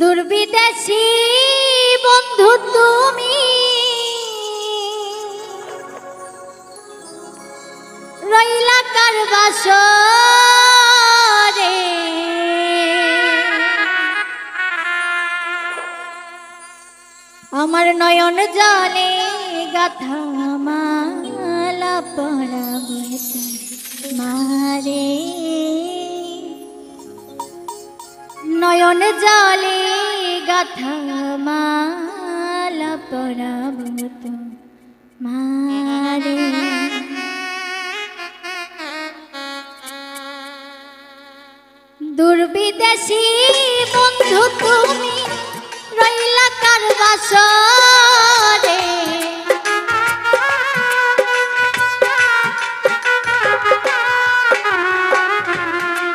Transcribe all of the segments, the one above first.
দুর্বিদেশী বন্ধু তুমি রইলা কার বাসরে আমার নয়ন জলে গাথা মালা পরাবো মারে নয়ন জলে গাথা মালা পরাবো মারে দুর্বিদেশী বন্ধু তুমি রইলা কার বাসরে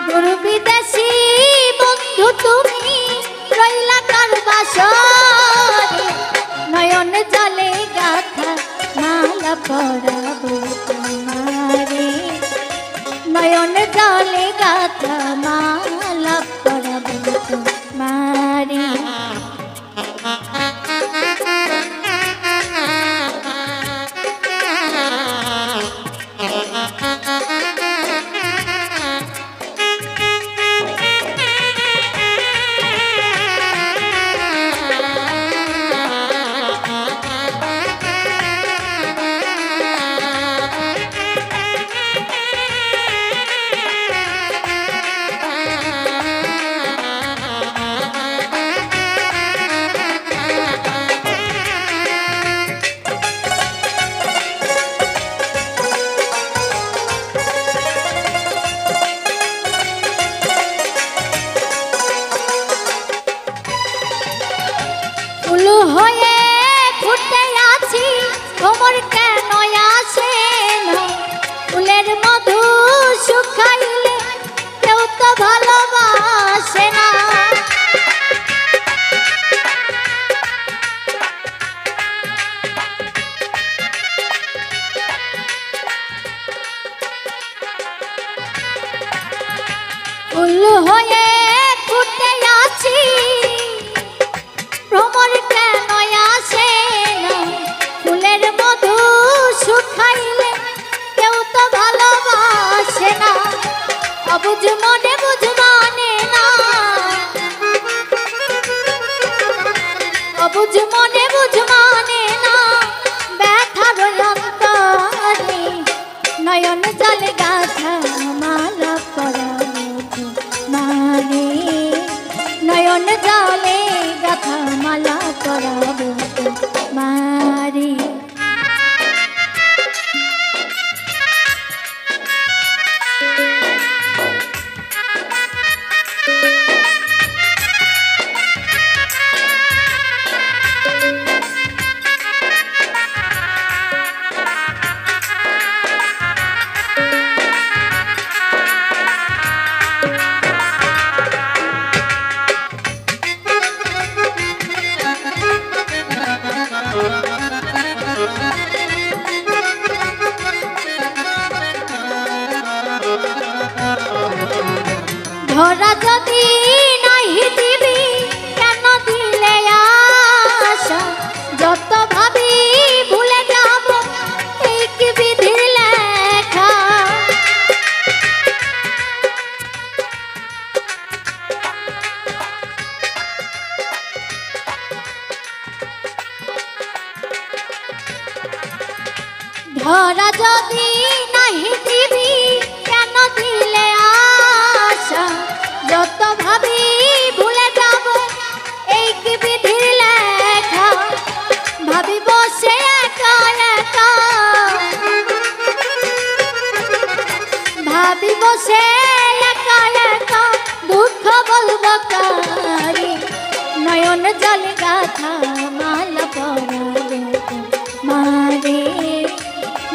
দুর্বিদেশী বন্ধু তুমি রইলা কার বাসরে নয়ন জলে গাথা মালা পরাবো তোমারে নয়ন জলে গাথা মালা পরাবো তোমারে হয়ে ফুটে আছি তোমার কেন আসে না ফুলের মধু শুকাইলে কেউ তো ভালোবাসে না ফুল হয়ে ফুটে আছি ভ্রমর কেন আসে না ফুলের মধু শুকাইলে কেউ তো ভালোবাসে না অবুঝ মনে বুঝ মানে না অবুঝ মনে বুঝ মানে না ব্যথার অন্তরে নয়ন জলে গাথা মালা পরাবো মারে নয়ন জলে গাথা মালা পরাবো মারে ধরা যদি নাহি দিবি কেন দিলে আশা যত ভাবি ভুলে যাব এই কি বিধির লেখা ধরা যদি নাহি দিবি কেন দিলে আশা যত ভাবি ভুলে যাব এই কি বিধির লেখা ভাবি বসে একা একা ভাবি বসে একা একা দুঃখ বলবো কারে নয়ন জলে গাথা মালা পরাবো মারে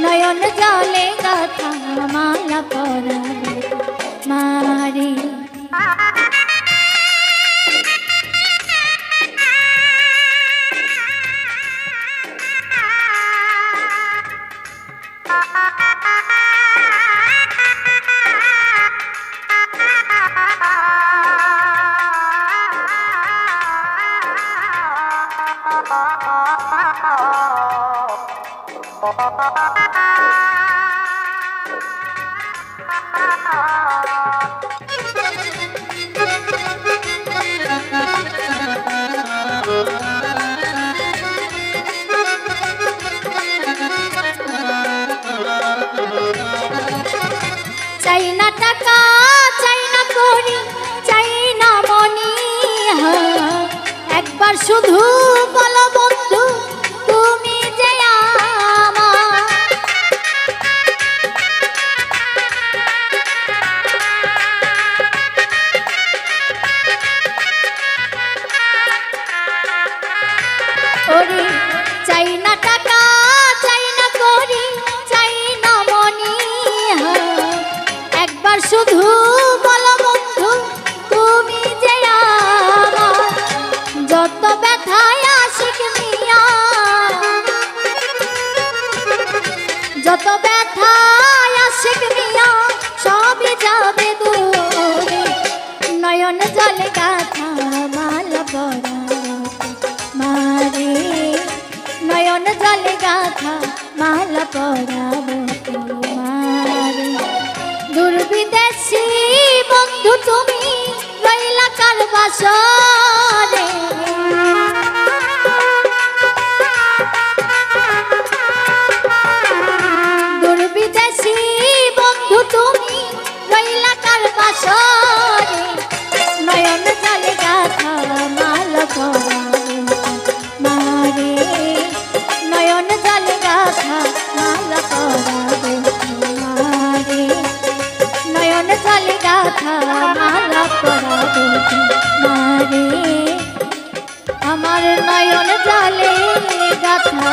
নয়ন জলে গাথা মালা পরাবো মারে চাই না টাকা, চাই না করি, চাই না মনি, একবার শুধু বলো বন্ধু তুমি যে আমার। ওরে চাই না টাকা, চাই না করি, চাই না মনি, একবার শুধু বলো বন্ধু তুমি যে আমার। যত ব্যথায় আশিক মিয়া, যত ব্যথায় আশিক মিয়া, সবই যাবে দূরে। নয়ন জলে গাথা মালা পরাবো মারে, নয়ন জলে গাথা মালা পরাবো তোমারে। দুর্বিদেশী বন্ধু তুমি রইলা কার বাসরে, দুর্বিদেশী বন্ধু তুমি রইলা কার বাসরে। নয়ন জলে গাথা মালা পরাবো মারে, নয়ন জলে গাথা মালা পরাবো মারে, নয়ন জলে গাথা মালা পরাবো মারে। আমার নয়ন জলে গাথা